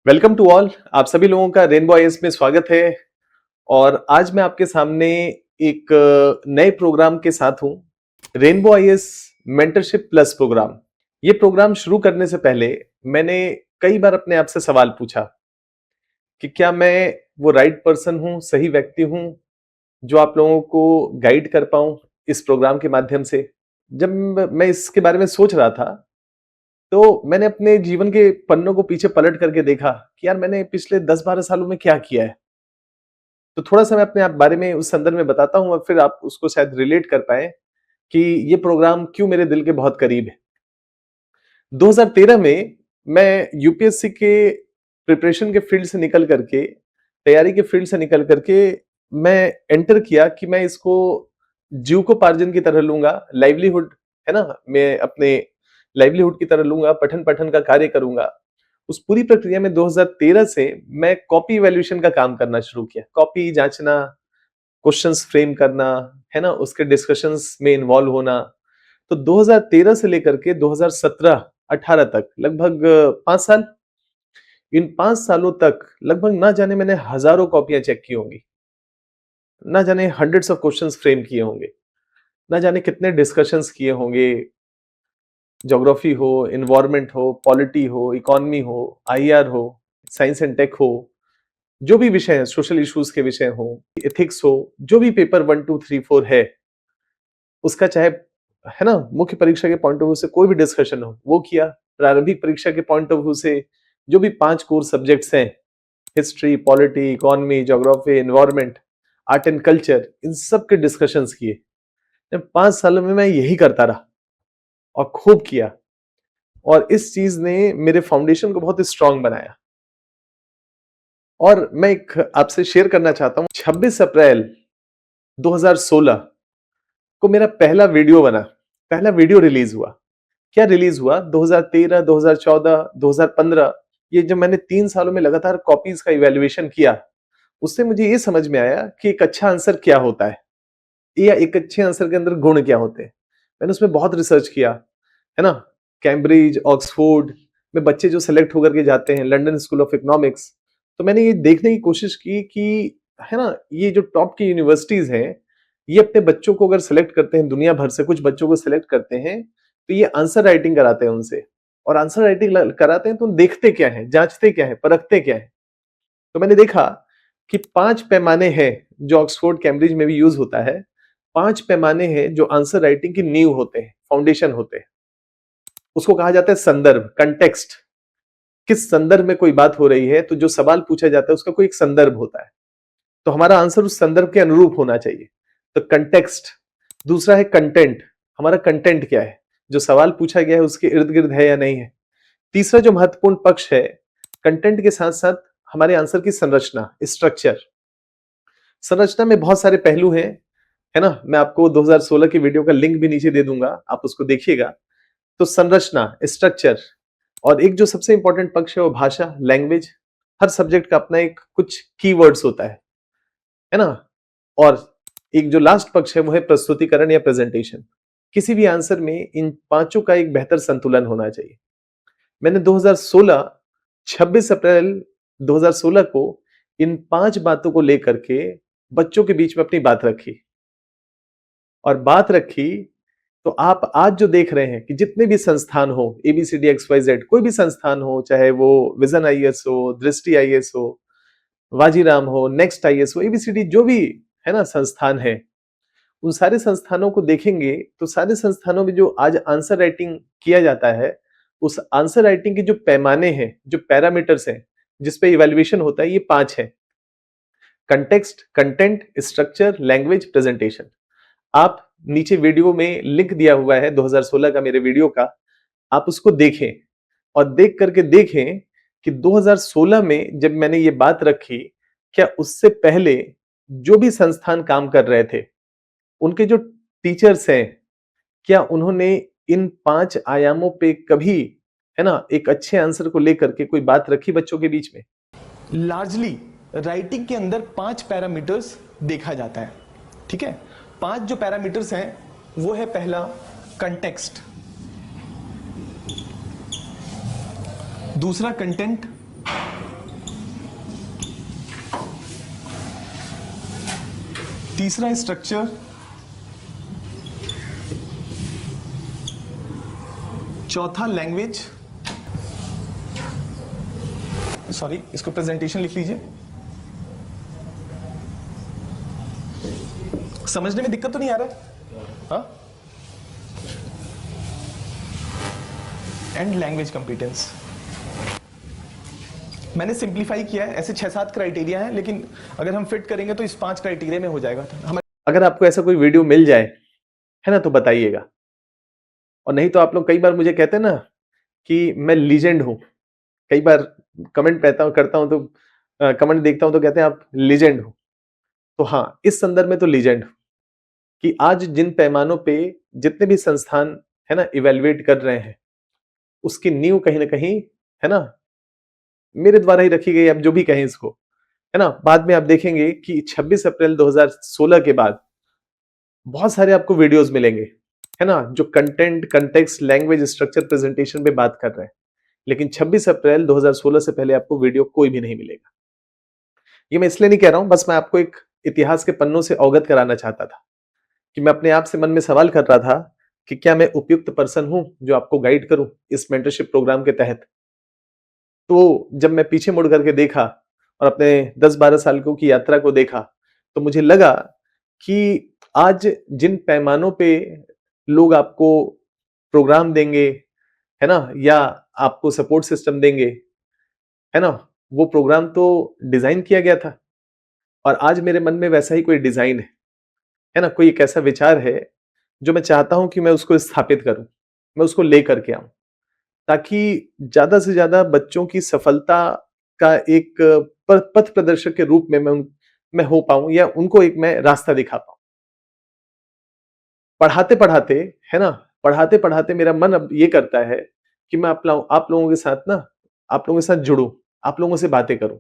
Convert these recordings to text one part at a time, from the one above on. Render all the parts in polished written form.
Welcome to all. आप सभी लोगों का रेनबो आईएएस में स्वागत है। और आज मैं आपके सामने एक नए प्रोग्राम के साथ हूं, Rainbow IAS mentorship plus program. ये प्रोग्राम शुरू करने से पहले मैंने कई बार अपने आप से सवाल पूछा कि क्या मैं वो राइट पर्सन हूं, सही व्यक्ति हूं जो आप लोगों को गाइड कर पाऊं इस प्रोग्राम के माध्यम से। जब मैं इसके बारे में सोच रहा था तो मैंने अपने जीवन के पन्नों को पीछे पलट करके देखा कि यार मैंने पिछले 10-12 सालों में क्या किया है। तो थोड़ा-सा मैं अपने आप बारे में उस संदर्भ में बताता हूँ और फिर आप उसको शायद रिलेट कर पाएँ कि ये प्रोग्राम क्यों मेरे दिल के बहुत करीब है। 2013 में मैं यूपीएससी के प्रिपरेशन के फील्ड से निकल करके, तैयारी के फील्ड से निकल करके मैं एंटर किया कि मैं इसको जीविकोपार्जन की तरह लूँगा, लाइवलीहुड है ना? मैं अपने लाइवलीहुड की तरह लूँगा, पठन-पाठन का कार्य करूँगा। उस पूरी प्रक्रिया में 2013 से मैं कॉपी इवैल्यूएशन का काम करना शुरू किया। कॉपी जाँचना, क्वेश्चंस फ्रेम करना, है ना? उसके डिस्कशंस में इन्वॉल्व होना। तो 2013 से लेकर के 2017-18 तक लगभग 5 साल, इन 5 सालों तक लगभग ना जाने मैंने हज़ारों कॉपियाँ चेक की होंगी। ना जाने हंड्रेड्स ऑफ क्वेश्चंस फ्रेम किए होंगे। ना जाने कितने डिस्कशंस किए होंगे। ज्योग्राफी हो, एनवायरनमेंट हो, पॉलिटी हो, इकोनॉमी हो, आईआर हो, साइंस एंड टेक हो, जो भी विषय है, सोशल इश्यूज के विषय हो, एथिक्स हो, जो भी पेपर 1, 2, 3, 4 है, उसका चाहे है ना मुख्य परीक्षा के पॉइंट ऑफ व्यू से कोई भी डिस्कशन हो, वो किया। प्रारंभिक परीक्षा के पॉइंट ऑफ व्यू से जो भी 5 कोर सब्जेक्ट्स हैं, history, polity, economy, geography, environment, art and culture, इन सब के डिस्कशंस किए। 5 सालों में मैं यही करता रहा और खूब किया। और इस चीज ने मेरे फाउंडेशन को बहुत स्ट्रांग बनाया। और मैं एक आपसे शेयर करना चाहता हूं, 26 अप्रैल 2016 को मेरा पहला वीडियो बना, पहला वीडियो रिलीज हुआ। क्या रिलीज हुआ? 2013, 2014, 2015, ये जब मैंने 3 सालों में लगातार कॉपीज का इवैल्यूएशन किया, उससे मुझे ये समझ में आया कि एक अच्छा आंसर क्या होता है या एक अच्छे आंसर के अंदर गुण क्या होते हैं। मैंने उसमें बहुत रिसर्च किया, है ना? कैम्ब्रिज, ऑक्सफोर्ड में बच्चे जो सेलेक्ट होकर के जाते हैं, लंदन स्कूल ऑफ इकोनॉमिक्स, तो मैंने ये देखने की कोशिश की कि है ना, ये जो टॉप की यूनिवर्सिटीज हैं, ये अपने बच्चों को अगर सेलेक्ट करते हैं, दुनिया भर से कुछ बच्चों को सेलेक्ट करते हैं, तो ये आंसर राइटिंग कराते हैं उनसे। और आंसर राइटिंग कराते हैं तो देखते क्या है, जांचते क्या है, परखते क्या है। तो मैंने देखा कि 5 पैमाने हैं जो ऑक्सफोर्ड, कैम्ब्रिज में भी यूज होता है। 5 पैमाने हैं जो आंसर राइटिंग की नींव होते हैं, फाउंडेशन होते हैं। उसको कहा जाता है संदर्भ, कंटेक्स्ट। किस संदर्भ में कोई बात हो रही है, तो जो सवाल पूछा जाता है उसका कोई एक संदर्भ होता है, तो हमारा आंसर उस संदर्भ के अनुरूप होना चाहिए। तो कंटेक्स्ट। दूसरा है कंटेंट। हमारा कंटेंट क्या है, जो सवाल पूछा गया है उसके इर्द गिर्द है या नहीं है। तीसरा जो महत्वपूर्ण पक्ष है, कंटेंट के साथ साथ हमारे आंसर की संरचना, स्ट्रक्चर। संरचना में बहुत सारे पहलू हैं, है ना? मैं आपको 2016 की वीडियो का लिंक भी नीचे दे दूंगा, आप उसको देखिएगा। तो संरचना, स्ट्रक्चर, और एक जो सबसे इंपॉर्टेंट पक्ष है वो भाषा, लैंग्वेज। हर सब्जेक्ट का अपना एक कुछ कीवर्ड्स होता है ना? और एक जो लास्ट पक्ष है वो है प्रस्तुतिकरण या प्रेजेंटेशन। किसी भी आंसर में इन पांचों का एक बेहतर संतुलन होना चाहिए। मैंने 2016, 26 अप्रैल 2016 को इन 5 बातों को लेकर के बच्चों के बीच में अपनी बात रखी। और बात रखी तो आप आज जो देख रहे हैं कि जितने भी संस्थान हो, एबीसीडी एक्सवाईजेड, कोई भी संस्थान हो, चाहे वो विजन आईएएस हो, दृष्टि आईएएस हो, वाजीराम हो, नेक्स्ट आईएएस हो, एबीसीडी जो भी है ना संस्थान है, उन सारे संस्थानों को देखेंगे तो सारे संस्थानों में जो आज आंसर राइटिंग किया जाता है, उस आंसर राइटिंग के जो पैमाने हैं, जो पैरामीटर्स हैं, जिसपे इवैल्यूएशन होता है, ये 5 हैं। Context, content, structure, language, presentation. आप नीचे वीडियो में लिंक दिया हुआ है 2016 का, मेरे वीडियो का, आप उसको देखें और देख करके देखें कि 2016 में जब मैंने ये बात रखी, क्या उससे पहले जो भी संस्थान काम कर रहे थे, उनके जो टीचर्स हैं, क्या उन्होंने इन 5 आयामों पे कभी, है ना, एक अच्छे आंसर को लेकर के कोई बात रखी बच्चों के बीच में? लार्जली राइटिंग के अंदर 5 पैरामीटर्स देखा जाता है। ठीक है, 5 जो पैरामीटर्स हैं वो है, पहला कंटेक्स्ट, दूसरा कंटेंट, तीसरा स्ट्रक्चर चौथा लैंग्वेज, सॉरी इसको प्रेजेंटेशन लिख लीजिए। समझने में दिक्कत तो नहीं आ रहा है? हाँ? And language competence. मैंने सिंप्लीफाई किया है, ऐसे 6-7 क्राइटेरिया हैं, लेकिन अगर हम फिट करेंगे तो इस 5 क्राइटेरिया में हो जाएगा। अगर आपको ऐसा कोई वीडियो मिल जाए है ना तो बताइएगा, और नहीं तो आप लोग कई बार मुझे कहते हैं ना कि मैं लीजेंड हूं, कई बार कमेंट करता हूं तो कमेंट देखता हूं तो कहते हैं आप लीजेंड हो। तो हाँ, इस संदर्भ में तो लीजेंड हूं कि आज जिन पैमानों पे जितने भी संस्थान है ना इवेल्युएट कर रहे हैं, उसकी नींव कहीं ना कहीं है ना मेरे द्वारा ही रखी गई। अब जो भी कहें इसको, है ना, बाद में आप देखेंगे कि 26 अप्रैल 2016 के बाद बहुत सारे आपको वीडियोस मिलेंगे, है ना, जो content, context, language, structure, presentation पे बात कर रहे हैं। लेकिन 26 अप्रैल 2016 से पहले आपको वीडियो कोई भी नहीं मिलेगा। ये मैं इसलिए नहीं कह रहा हूं, बस मैं आपको एक इतिहास के पन्नों से अवगत कराना चाहता था कि मैं अपने आप से मन में सवाल कर रहा था कि क्या मैं उपयुक्त पर्सन हूं जो आपको गाइड करूं इस मेंटरशिप प्रोग्राम के तहत। तो जब मैं पीछे मुड़ करके देखा और अपने 10-12 सालों की यात्रा को देखा, तो मुझे लगा कि आज जिन पैमानों पे लोग आपको प्रोग्राम देंगे, है ना, या आपको सपोर्ट सिस्टम देंगे, है ना, वो प्रोग्राम तो डिजाइन किया गया था, और आज मेरे मन में वैसा ही कोई डिजाइन है ना, कोई एक ऐसा विचार है जो मैं चाहता हूं कि मैं उसको स्थापित करूं, मैं उसको लेकर के आऊं, ताकि ज्यादा से ज्यादा बच्चों की सफलता का एक पथ प्रदर्शक के रूप में मैं हो पाऊं, या उनको एक मैं रास्ता दिखा पाऊं। पढ़ाते पढ़ाते, है ना, पढ़ाते पढ़ाते मेरा मन अब ये करता है कि मैं आप लोगों के साथ ना, आप लोगों के साथ जुड़ूं, आप लोगों से बातें करूं,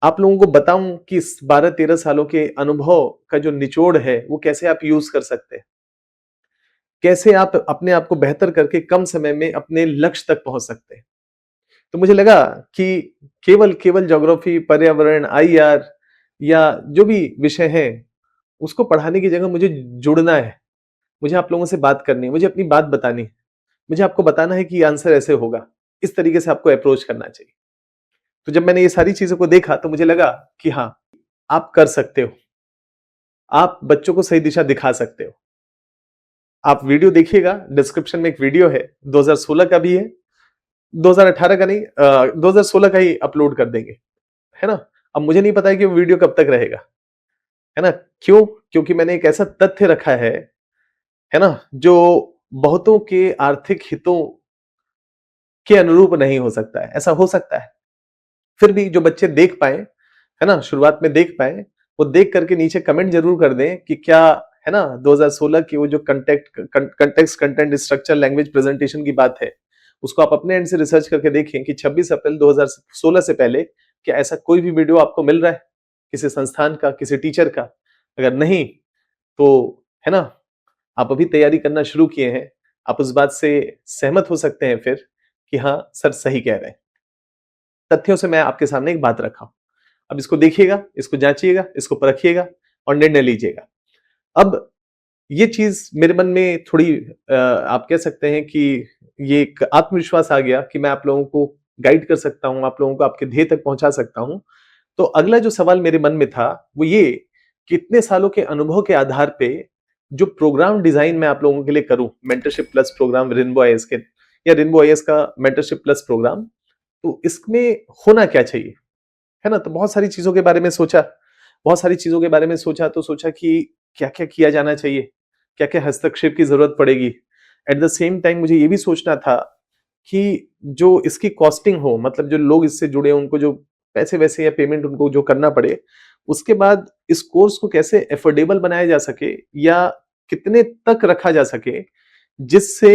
आप लोगों को बताऊं कि इस 12-13 सालों के अनुभव का जो निचोड़ है वो कैसे आप यूज कर सकते हैं, कैसे आप अपने आप को बेहतर करके कम समय में अपने लक्ष्य तक पहुंच सकते हैं। तो मुझे लगा कि केवल ज्योग्राफी, पर्यावरण, आईआर या जो भी विषय है उसको पढ़ाने की जगह मुझे जुड़ना है, मुझे आप लोगों से बात करनी है, मुझे अपनी बात बतानी है, मुझे आपको बताना है कि आंसर ऐसे होगा, इस तरीके से आपको अप्रोच करना चाहिए। तो जब मैंने ये सारी चीजों को देखा तो मुझे लगा कि हाँ, आप कर सकते हो, आप बच्चों को सही दिशा दिखा सकते हो। आप वीडियो देखिएगा, डिस्क्रिप्शन में एक वीडियो है, 2016 का भी है, 2018 का नहीं, 2016 का ही अपलोड कर देंगे, है ना। अब मुझे नहीं पता है कि वो वीडियो कब तक रहेगा, है ना। क्यों? क्योंकि मैंने एक ऐसा तथ्य रखा है ना, जो बहुतों के आर्थिक हितों के अनुरूप नहीं हो सकता है। ऐसा हो सकता है, फिर भी जो बच्चे देख पाए, है ना, शुरुआत में देख पाए, वो देख करके नीचे कमेंट जरूर कर दें कि क्या, है ना, 2016 की वो जो context, content, structure, language, presentation की बात है, उसको आप अपने एंड से रिसर्च करके देखें कि 26 अप्रैल 2016 से पहले क्या ऐसा कोई भी वीडियो आपको मिल रहा है किसी संस्थान का, किसी टीचर का। अगर नहीं तो, है ना, आप अभी तैयारी करना शुरू किए हैं, आप उस बात से सहमत हो सकते हैं फिर कि हाँ सर सही कह रहे हैं। तथ्यों से मैं आपके सामने एक बात रखा हूं, अब इसको देखिएगा, इसको जांचिएगा, इसको परखिएगा और निर्णय लीजिएगा। अब ये चीज मेरे मन में थोड़ी आप कह सकते हैं कि ये एक आत्मविश्वास आ गया कि मैं आप लोगों को गाइड कर सकता हूं, आप लोगों को आपके ध्येय तक पहुंचा सकता हूं। तो अगला जो सवाल मेरे मन में था वो ये कि इतने सालों के अनुभव के आधार पे जो प्रोग्राम डिजाइन मैं आप लोगों के लिए करूं, mentorship plus program Rainbow IAS के, या रेनबो आईएएस का मेंटरशिप प्लस प्रोग्राम, तो इसमें होना क्या चाहिए, है ना। तो बहुत सारी चीजों के बारे में सोचा, तो सोचा कि क्या क्या किया जाना चाहिए, क्या क्या हस्तक्षेप की जरूरत पड़ेगी। एट द सेम टाइम मुझे ये भी सोचना था कि जो इसकी कॉस्टिंग हो, मतलब जो लोग इससे जुड़े उनको जो पैसे वैसे या पेमेंट उनको जो करना पड़े, उसके बाद इस कोर्स को कैसे एफोर्डेबल बनाया जा सके या कितने तक रखा जा सके, जिससे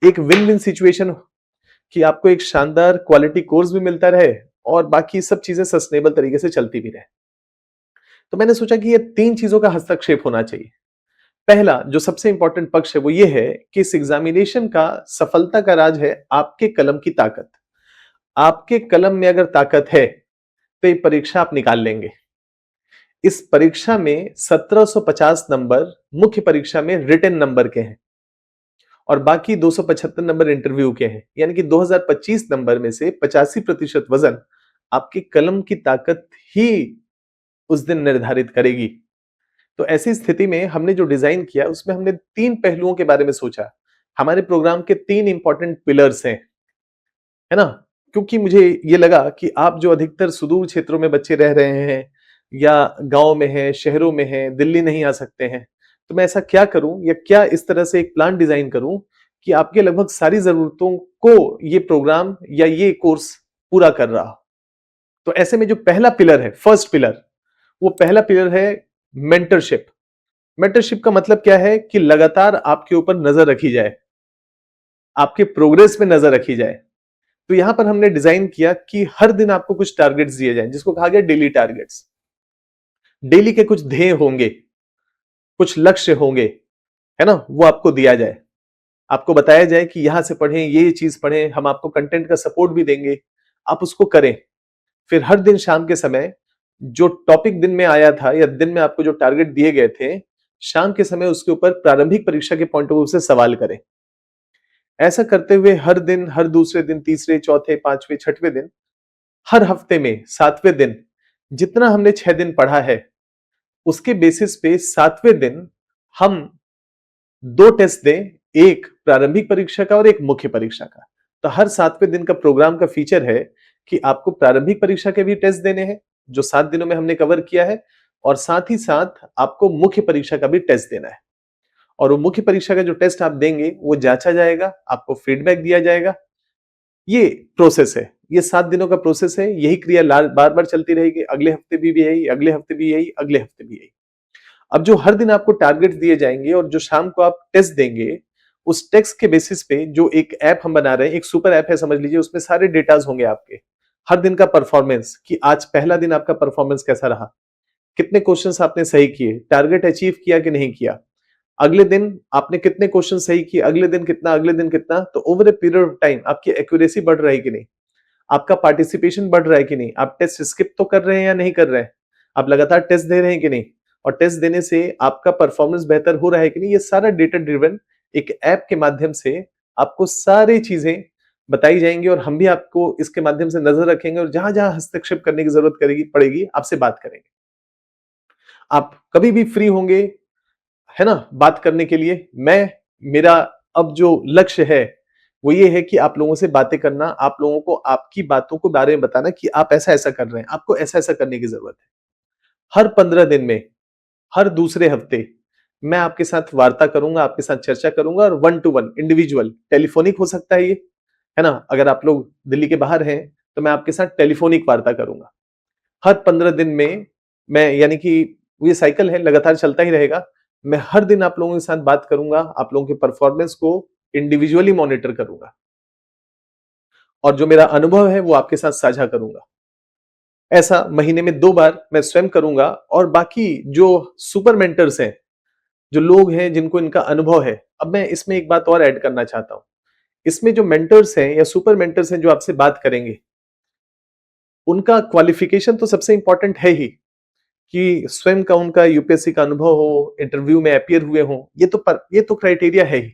एक विन विन सिचुएशन हो कि आपको एक शानदार क्वालिटी कोर्स भी मिलता रहे और बाकी सब चीजें सस्टेनेबल तरीके से चलती भी रहे। तो मैंने सोचा कि ये 3 चीजों का हस्तक्षेप होना चाहिए। पहला जो सबसे इंपॉर्टेंट पक्ष है वो ये है कि इस एग्जामिनेशन का सफलता का राज है आपके कलम की ताकत। आपके कलम में अगर ताकत है तो ये परीक्षा आप निकाल लेंगे। इस परीक्षा में 1750 नंबर मुख्य परीक्षा में रिटन नंबर के हैं और बाकी 275 नंबर इंटरव्यू के हैं, यानी कि 2025 नंबर में से 85% वजन आपकी कलम की ताकत ही उस दिन निर्धारित करेगी। तो ऐसी स्थिति में हमने जो डिजाइन किया उसमें हमने 3 पहलुओं के बारे में सोचा। हमारे प्रोग्राम के 3 इंपॉर्टेंट पिलर्स हैं, है ना? क्योंकि मुझे ये लगा कि आप जो अधिकतर सुदूर क्षेत्रों में बच्चे रह रहे हैं या गांव में हैं, शहरों में हैं, दिल्ली नहीं आ सकते हैं, तो मैं ऐसा क्या करूं या क्या इस तरह से एक प्लान डिजाइन करूं कि आपके लगभग सारी जरूरतों को ये प्रोग्राम या ये कोर्स पूरा कर रहा हो। तो ऐसे में जो पहला पिलर है, फर्स्ट पिलर, वो पहला पिलर है मेंटरशिप। मेंटरशिप का मतलब क्या है कि लगातार आपके ऊपर नजर रखी जाए, आपके प्रोग्रेस में नजर रखी जाए। तो यहां पर हमने डिजाइन किया कि हर दिन आपको कुछ टारगेट्स दिए जाएं, जिसको कहा गया डेली टारगेट्स। डेली के कुछ ध्येय होंगे, कुछ लक्ष्य होंगे, है ना? वो आपको दिया जाए, आपको बताया जाए कि यहां से पढ़ें, ये चीज पढ़ें, हम आपको कंटेंट का सपोर्ट भी देंगे, आप उसको करें। फिर हर दिन शाम के समय जो टॉपिक दिन में आया था या दिन में आपको जो टारगेट दिए गए थे, शाम के समय उसके ऊपर प्रारंभिक परीक्षा के पॉइंट ऑफ व्यू से सवाल करें। ऐसा करते हुए हर दिन, हर दूसरे दिन, तीसरे, चौथे, पांचवें, छठवें दिन, हर हफ्ते में 7वें दिन, जितना हमने 6 दिन पढ़ा है, उसके बेसिस पे 7वें दिन हम 2 टेस्ट दें, एक प्रारंभिक परीक्षा का और एक मुख्य परीक्षा का। तो हर 7वें दिन का प्रोग्राम का फीचर है कि आपको प्रारंभिक परीक्षा के भी टेस्ट देने हैं, जो 7 दिनों में हमने कवर किया है, और साथ ही साथ आपको मुख्य परीक्षा का भी टेस्ट देना है। और वो मुख्य परीक्षा का जो टेस्ट आप देंगे, वो जांचा जाएगा, आपको फीडबैक दिया जाएगा। ये प्रोसेस है, ये 7 दिनों का प्रोसेस है। यही क्रिया बार बार चलती रहेगी, अगले हफ्ते भी यही, अगले हफ्ते भी यही, अगले हफ्ते भी यही। अब जो हर दिन आपको टारगेट दिए जाएंगे और जो शाम को आप टेस्ट देंगे, उस टेस्ट के बेसिस पे जो एक ऐप हम बना रहे हैं, एक सुपर ऐप है समझ लीजिए, उसमें सारे डेटाज होंगे आपके, हर दिन का परफॉर्मेंस, कि आज पहला दिन आपका परफॉर्मेंस कैसा रहा, कितने क्वेश्चंस आपने सही किए, टारगेट अचीव किया कि नहीं किया, अगले दिन आपने कितने क्वेश्चन सही किए, अगले दिन कितना, अगले दिन कितना। तो over a period of time आपकी एक्यूरेसी बढ़ रही है कि नहीं, आपका पार्टिसिपेशन बढ़ रहा है कि नहीं, आप टेस्ट स्किप तो कर रहे हैं या नहीं कर रहे हैं, आप लगातार टेस्ट दे रहे हैं कि नहीं, और टेस्ट देने से आपका परफॉर्मेंस बेहतर हो रहा है कि नहीं। ये सारा डेटा ड्रिवन एक ऐप के माध्यम से आपको सारी चीजें बताई जाएंगी और हम भी आपको इसके माध्यम से नजर रखेंगे और जहां जहां हस्तक्षेप करने की जरूरत करेगी पड़ेगी, आपसे बात करेंगे। आप कभी भी फ्री होंगे, है ना, बात करने के लिए। मेरा अब जो लक्ष्य है वो ये है कि आप लोगों से बातें करना, आप लोगों को आपकी बातों के बारे में बताना कि आप ऐसा ऐसा कर रहे हैं, आपको ऐसा ऐसा करने की जरूरत है। हर 15 दिन में, हर दूसरे हफ्ते मैं आपके साथ वार्ता करूंगा, आपके साथ चर्चा करूंगा, और 1 टू 1 इंडिविजुअल, टेलीफोनिक हो सकता है ये, है ना? अगर आप लोग दिल्ली के बाहर हैं तो मैं आपके साथ टेलीफोनिक वार्ता करूंगा। हर 15 दिन में मैं, यानी कि ये साइकिल है, लगातार चलता ही रहेगा। मैं हर दिन आप लोगों के साथ बात करूंगा, आप लोगों के परफॉर्मेंस को इंडिविजुअली मॉनिटर करूंगा और जो मेरा अनुभव है वो आपके साथ साझा करूंगा। ऐसा महीने में 2 बार मैं स्वयं करूंगा, और बाकी जो सुपर मेंटर्स हैं, जो लोग हैं जिनको इनका अनुभव है, अब मैं इसमें एक बात और ऐड करना चाहता हूं। इसमें जो मेंटर्स हैं या सुपर मेंटर्स हैं जो आपसे बात करेंगे, उनका क्वालिफिकेशन तो सबसे इंपॉर्टेंट है ही, कि स्वयं का उनका यूपीएससी का अनुभव हो, इंटरव्यू में अपीयर हुए हो, ये तो क्राइटेरिया है ही।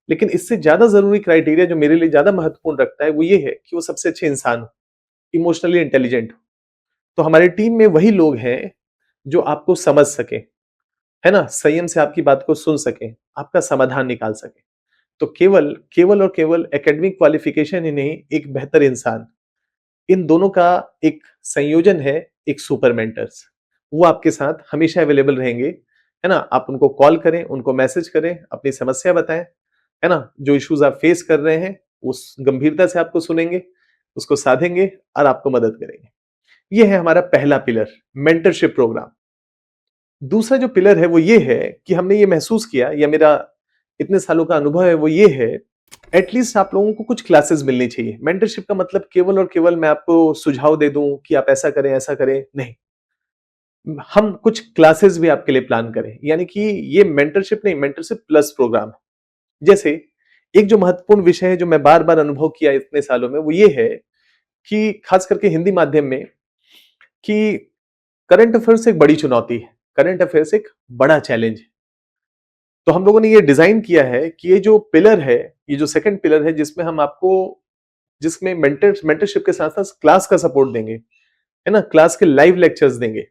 लेकिन इससे ज्यादा जरूरी क्राइटेरिया जो मेरे लिए ज्यादा महत्वपूर्ण रखता है वो ये है कि वो सबसे अच्छे इंसान हो, इमोशनली इंटेलिजेंट हो। तो हमारी टीम में वही लोग हैं जो आपको समझ सके, है ना, संयम से आपकी बात को सुन सके, आपका समाधान निकाल सके। तो केवल केवल और केवल एकेडमिक क्वालिफिकेशन ही नहीं, एक बेहतर इंसान, इन दोनों का एक संयोजन है एक सुपर मेंटर्स। वो आपके साथ हमेशा अवेलेबल रहेंगे, है ना? आप उनको कॉल करें, उनको मैसेज करें, अपनी समस्या बताएं, है ना? जो इश्यूज आप फेस कर रहे हैं उस गंभीरता से आपको सुनेंगे, उसको साधेंगे और आपको मदद करेंगे। ये है हमारा पहला पिलर, मेंटरशिप प्रोग्राम। दूसरा जो पिलर है वो ये है कि हमने ये महसूस किया, या मेरा इतने सालों का अनुभव है वो ये है, एटलीस्ट आप लोगों को कुछ क्लासेस मिलनी चाहिए। मेंटरशिप का मतलब केवल और केवल मैं आपको सुझाव दे दूं कि आप ऐसा करें, नहीं। हम कुछ क्लासेस भी आपके लिए प्लान करें, यानी कि ये मेंटरशिप नहीं, मेंटरशिप प्लस प्रोग्राम है। जैसे एक जो महत्वपूर्ण विषय है जो मैं बार बार अनुभव किया इतने सालों में, वो ये है कि खास करके हिंदी माध्यम में कि करंट अफेयर्स एक बड़ी चुनौती है, करंट अफेयर्स एक बड़ा चैलेंज है। तो हम लोगों ने ये डिजाइन किया है कि ये जो पिलर है, ये जो सेकंड पिलर है, जिसमें हम आपको, जिसमें मेंटरशिप के साथ साथ क्लास का सपोर्ट देंगे, है ना, क्लास के लाइव लेक्चर्स देंगे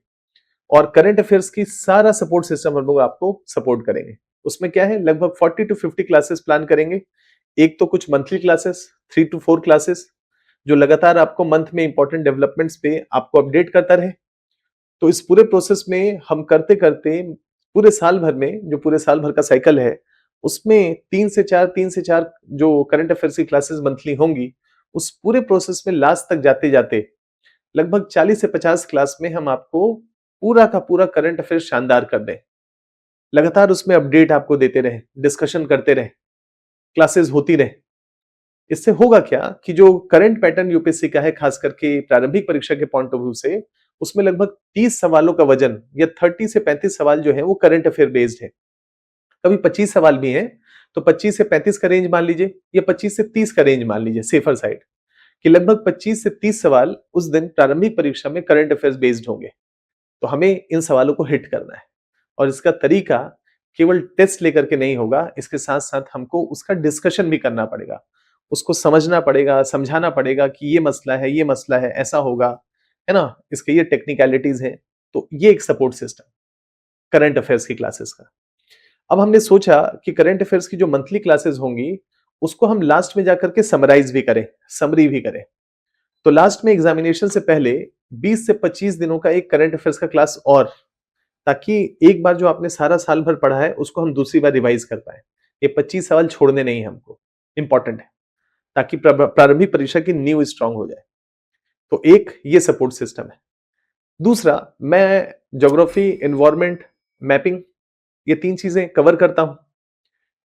और करंट अफेयर्स की सारा सपोर्ट सिस्टम हम लोग आपको सपोर्ट करेंगे। उसमें क्या है, लगभग 40 टू 50 क्लासेस प्लान करेंगे। एक तो कुछ मंथली क्लासेस, 3 टू 4 क्लासेस, जो लगातार आपको मंथ में इंपॉर्टेंट डेवलपमेंट्स पे आपको अपडेट करता रहे। तो इस पूरे प्रोसेस में हम करते करते पूरे साल भर में, जो पूरे साल भर का साइकिल है, उसमें 3 से 4 जो करंट अफेयर्स की क्लासेस मंथली होंगी, उस पूरे प्रोसेस में लास्ट तक जाते जाते लगभग 40 से 50 क्लास में हम आपको पूरा का पूरा करंट अफेयर शानदार कर दें। लगातार उसमें अपडेट आपको देते रहे, डिस्कशन करते रहे, क्लासेस होती रहे। इससे होगा क्या कि जो करंट पैटर्न यूपीएससी का है, खास करके प्रारंभिक परीक्षा के पॉइंट ऑफ व्यू से, उसमें लगभग 30 सवालों का वजन या 30 से 35 सवाल जो है वो करंट अफेयर बेस्ड है। कभी 25 सवाल भी हैं, तो 25 से 35 का रेंज मान लीजिए या 25 से 30 का रेंज मान लीजिए, सेफर साइड, कि लगभग 25 से 30 सवाल उस दिन प्रारंभिक परीक्षा में करंट अफेयर्स बेस्ड होंगे। तो हमें इन सवालों को हिट करना है और इसका तरीका केवल टेस्ट लेकर के नहीं होगा, इसके साथ साथ हमको उसका डिस्कशन भी करना पड़ेगा, उसको समझना पड़ेगा, समझाना पड़ेगा कि ये मसला है, ये मसला है, ऐसा होगा, है ना, इसके ये टेक्निकलिटीज हैं। तो ये एक सपोर्ट सिस्टम करंट अफेयर्स की क्लासेस का। अब हमने सोचा कि करंट अफेयर्स की जो मंथली क्लासेस होंगी, उसको हम लास्ट में जाकर के समराइज भी करें, समरी भी करें। तो लास्ट में एग्जामिनेशन से पहले 20 से 25 दिनों का एक करंट अफेयर्स का क्लास, और ताकि एक बार जो आपने सारा साल भर पढ़ा है उसको हम दूसरी बार रिवाइज कर पाए। ये 25 सवाल छोड़ने नहीं है हमको, इंपॉर्टेंट है, ताकि प्रारंभिक परीक्षा की नींव स्ट्रांग हो जाए। तो एक ये सपोर्ट सिस्टम है। दूसरा, मैं ज्योग्राफी, एनवायरमेंट, मैपिंग, ये 3 चीजें कवर करता हूं।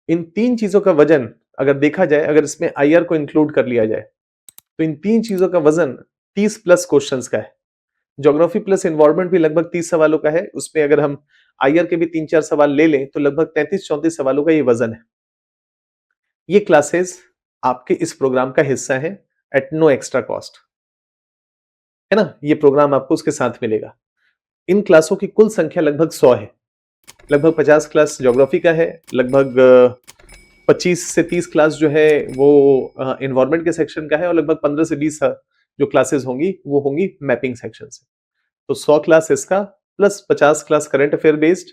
इन 3 चीजों का वजन अगर देखा जाए, अगर इसमें आईआर को इंक्लूड कर लिया जाए, तो इन 3 चीजों का वजन 30 प्लस क्वेश्चंस का है। ज्योग्राफी प्लस एनवायरमेंट भी लगभग 30 सवालों का है। उसमें अगर हम आईआर के भी 3-4 सवाल ले लें तो लगभग 33-34 सवालों का ये वजन है। ये क्लासेस आपके इस प्रोग्राम का हिस्सा है एट नो एक्स्ट्रा कॉस्ट, है ना, ये प्रोग्राम आपको उसके साथ मिलेगा। इन क्लासों की कुल संख्या लगभग 100 है। लगभग 50 क्लास ज्योग्राफी का है, लगभग 25 से 30 क्लास जो है वो एनवायरमेंट के सेक्शन का है, और लगभग 15 से 20 जो क्लासेस होंगी वो होंगी मैपिंग सेक्शन से। तो 100 क्लास इसका plus 50 class current affair based,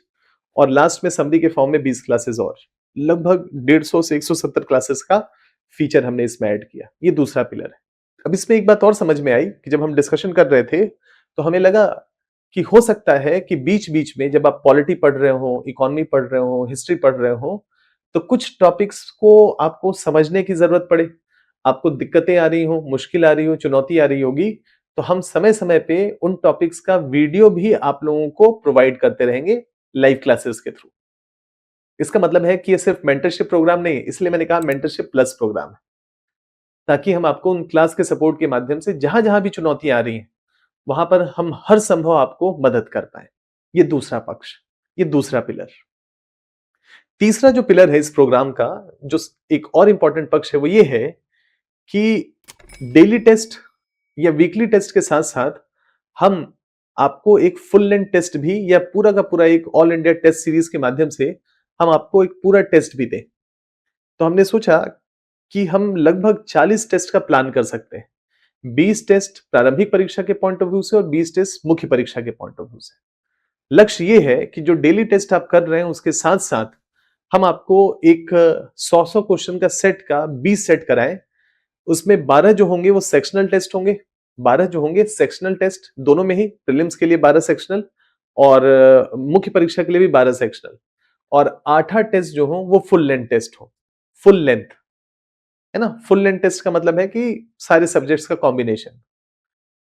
और लास्ट में समरी के फॉर्म में 20 क्लासेस, और लगभग 150 से 170 क्लासेस का फीचर हमने इसमें ऐड किया। ये दूसरा पिलर है। अब इसमें एक बात और समझ में आई कि जब हम डिस्कशन कर रहे थे तो हमें लगा कि हो सकता है कि बीच बीच में जब आप पॉलिटी पढ़ रहे हो, इकोनॉमी पढ़ रहे हो, हिस्ट्री पढ़ रहे हो, तो कुछ टॉपिक्स को आपको समझने की जरूरत पड़े, आपको दिक्कतें आ रही हो, मुश्किल आ रही हो, चुनौती आ रही होगी, तो हम समय समय पे उन टॉपिक्स का वीडियो भी आप लोगों को प्रोवाइड करते रहेंगे लाइव क्लासेस के थ्रू। इसका मतलब है कि ये सिर्फ मेंटरशिप प्रोग्राम नहीं है, इसलिए मैंने कहा मेंटरशिप प्लस प्रोग्राम है, ताकि हम आपको उन क्लास के सपोर्ट के माध्यम से जहां जहां भी चुनौतियां आ रही हैं वहां पर हम हर संभव आपको मदद कर पाए। ये दूसरा पक्ष, ये दूसरा पिलर। तीसरा जो पिलर है इस प्रोग्राम का, जो एक और इंपॉर्टेंट पक्ष है, वो ये है कि डेली टेस्ट या वीकली टेस्ट के साथ साथ हम आपको एक फुल लेंथ टेस्ट भी, या पूरा का पूरा एक ऑल इंडिया टेस्ट सीरीज के माध्यम से हम आपको एक पूरा टेस्ट भी दें। तो हमने सोचा कि हम लगभग 40 टेस्ट का प्लान कर सकते हैं। 20 टेस्ट प्रारंभिक परीक्षा के पॉइंट ऑफ व्यू से और 20 टेस्ट मुख्य परीक्षा के पॉइंट ऑफ व्यू से। लक्ष्य ये है कि जो डेली टेस्ट आप कर रहे हैं उसके साथ साथ हम आपको एक 100 क्वेश्चन का सेट का 20 सेट कराएं। उसमें 12 जो होंगे वो सेक्शनल टेस्ट होंगे, 12 जो होंगे सेक्शनल टेस्ट, दोनों में ही, प्रीलिम्स के लिए 12 सेक्शनल और मुख्य परीक्षा के लिए भी 12 सेक्शनल, और 8 टेस्ट जो हो वो फुल लेंथ टेस्ट हो। फुल लेंथ, है ना, फुल लेंथ टेस्ट का मतलब है कि सारे सब्जेक्ट्स का कॉम्बिनेशन।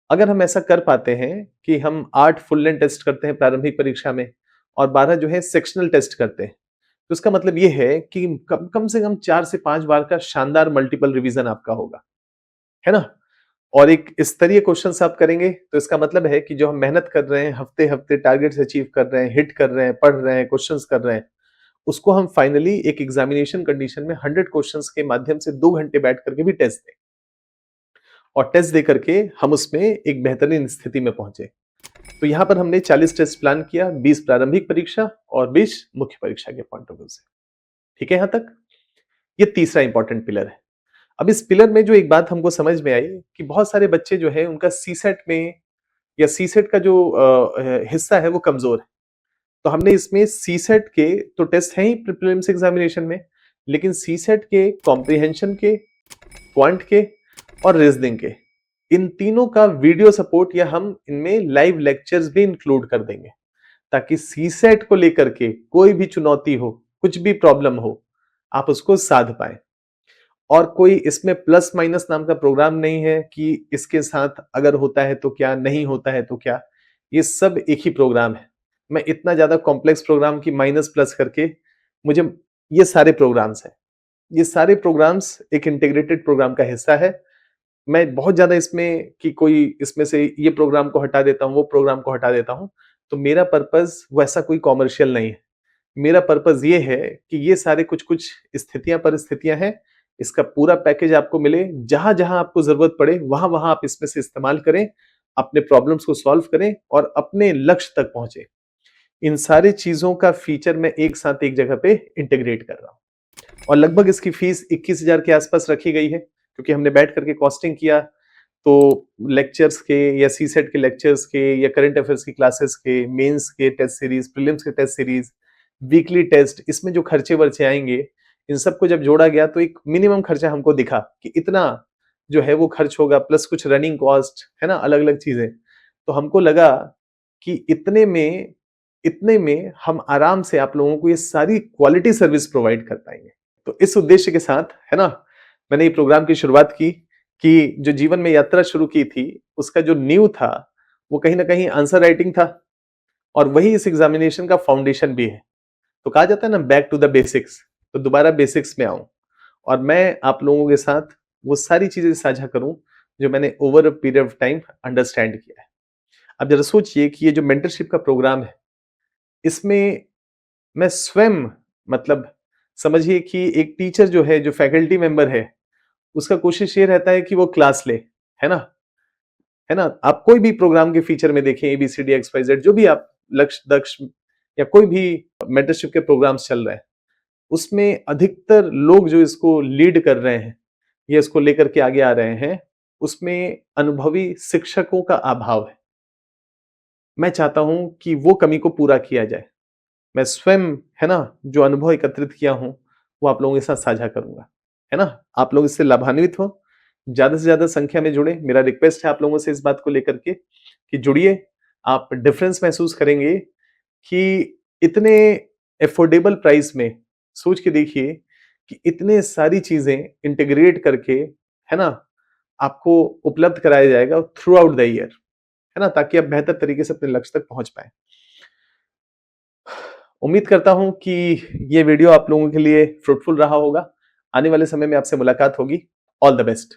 अगर हम ऐसा कर पाते हैं कि हम 8 फुल लेंथ टेस्ट करते हैं प्रारंभिक परीक्षा में और 12 जो है सेक्शनल टेस्ट करते हैं, तो इसका मतलब ये है कि कम से कम 4 से 5 बार का शानदार मल्टीपल रिवीजन आपका होगा, है ना। और एक स्तरीय क्वेश्चंस आप करेंगे तो इसका मतलब है कि जो हम मेहनत कर रहे हैं, हफ्ते हफ्ते टारगेट्स अचीव कर रहे हैं, हिट कर रहे हैं, पढ़ रहे हैं, क्वेश्चंस कर रहे हैं, उसको हम फाइनली एक एग्जामिनेशन कंडीशन में 100 क्वेश्चंस के माध्यम से 2 घंटे बैठ करके भी टेस्ट दें, और टेस्ट दे करके हम उसमें एक बेहतरीन स्थिति में पहुंचे। तो यहाँ पर हमने 40 टेस्ट प्लान किया, 20 प्रारंभिक परीक्षा और 20 मुख्य परीक्षा के पॉइंट ऑफ व्यू से। ठीक है यहाँ तक? ये तीसरा इंपॉर्टेंट पिलर है। अब इस पिलर में जो एक बात हमको समझ में आई कि बहुत सारे बच्चे जो है उनका सीसेट में या सीसेट का जो हिस्सा है वो कमजोर है। तो हमने इसमें सीसेट के तो टेस्ट हैं ही प्रीलिम्स एग्जामिनेशन में, लेकिन सीसेट के कॉम्प्रिहेंशन के, क्वांट के और रीजनिंग के, इन तीनों का वीडियो सपोर्ट या हम इनमें लाइव लेक्चर्स भी इंक्लूड कर देंगे, ताकि सीसेट को लेकर के कोई भी चुनौती हो, कुछ भी प्रॉब्लम हो, आप उसको साध पाए। और कोई इसमें प्लस माइनस नाम का प्रोग्राम नहीं है कि इसके साथ अगर होता है तो क्या, नहीं होता है तो क्या। ये सब एक ही प्रोग्राम है। मैं इतना ज्यादा कॉम्प्लेक्स प्रोग्राम की माइनस प्लस करके मुझे ये सारे प्रोग्राम्स हैं, ये सारे प्रोग्राम्स एक इंटीग्रेटेड प्रोग्राम का हिस्सा है। मैं बहुत ज्यादा इसमें कि कोई इसमें से ये प्रोग्राम को हटा देता हूं, वो प्रोग्राम को हटा देता हूं, तो मेरा पर्पस वैसा कोई कॉमर्शियल नहीं है। मेरा पर्पस ये है कि ये सारे कुछ कुछ स्थितियां परिस्थितियां हैं, इसका पूरा पैकेज आपको मिले, जहां जहां आपको जरूरत पड़े वहां वहां आप इसमें से इस्तेमाल करें, अपने प्रॉब्लम्स को सॉल्व करें और अपने लक्ष्य तक पहुंचे। इन सारी चीजों का फीचर मैं एक साथ एक जगह पे इंटीग्रेट कर रहा हूं और लगभग इसकी फीस 21,000 के आसपास रखी गई है, क्योंकि हमने बैठ करके कॉस्टिंग किया। तो लेक्चर्स के या सीसेट के लेक्चर्स के या करंट अफेयर्स की क्लासेस के, मेंस के टेस्ट सीरीज, प्रीलिम्स के टेस्ट सीरीज, वीकली टेस्ट, इसमें जो खर्चे वर्चे आएंगे, इन सबको जब जोड़ा गया तो एक मिनिमम खर्चा हमको दिखा कि इतना जो है वो खर्च होगा, प्लस कुछ रनिंग कॉस्ट है ना, अलग अलग चीजें। तो हमको लगा कि इतने में हम आराम से आप लोगों को ये सारी क्वालिटी सर्विस प्रोवाइड कर पाएंगे। तो इस उद्देश्य के साथ है ना, मैंने ये प्रोग्राम की शुरुआत की कि जो जीवन में यात्रा शुरू की थी उसका जो नींव था वो कहीं ना कहीं आंसर राइटिंग था, और वही इस एग्जामिनेशन का फाउंडेशन भी है। तो कहा जाता है ना, बैक टू द बेसिक्स। तो दोबारा बेसिक्स में आऊं और मैं आप लोगों के साथ वो सारी चीजें साझा करूं जो मैंने over a period of time understand किया है। अब जरा सोचिए कि ये जो मेंटरशिप का प्रोग्राम है, इसमें मैं स्वयं, मतलब समझिए कि एक टीचर जो है, जो फैकल्टी मेंबर है, उसका कोशिश ये रहता है कि वो क्लास ले, है ना, है ना। आप कोई भी प्रोग्राम के फीचर में देखें, ABCD XYZ, जो भी आप लक्ष्य दक्ष या कोई भी मेंटरशिप के प्रोग्राम्स चल रहे हैं, उसमें अधिकतर लोग जो इसको लीड कर रहे हैं या इसको लेकर के आगे आ रहे हैं, उसमें अनुभवी शिक्षकों का अभाव है। मैं चाहता हूं कि वो कमी को पूरा किया जाए। मैं स्वयं, है ना, जो अनुभव एकत्रित किया हूं वो आप लोगों के साथ साझा करूंगा, है ना। आप लोग इससे लाभान्वित हो, ज्यादा से ज्यादा संख्या में जुड़े। मेरा रिक्वेस्ट है आप लोगों से इस बात को लेकर के कि जुड़िए। आप डिफरेंस महसूस करेंगे कि इतने एफोर्डेबल प्राइस में, सोच के देखिए कि इतने सारी चीजें इंटीग्रेट करके, है ना, आपको उपलब्ध कराया जाएगा थ्रू आउट द ईयर, है ना, ताकि आप बेहतर तरीके से अपने लक्ष्य तक पहुंच पाए। उम्मीद करता हूं कि ये वीडियो आप लोगों के लिए फ्रूटफुल रहा होगा। आने वाले समय में आपसे मुलाकात होगी। All the best.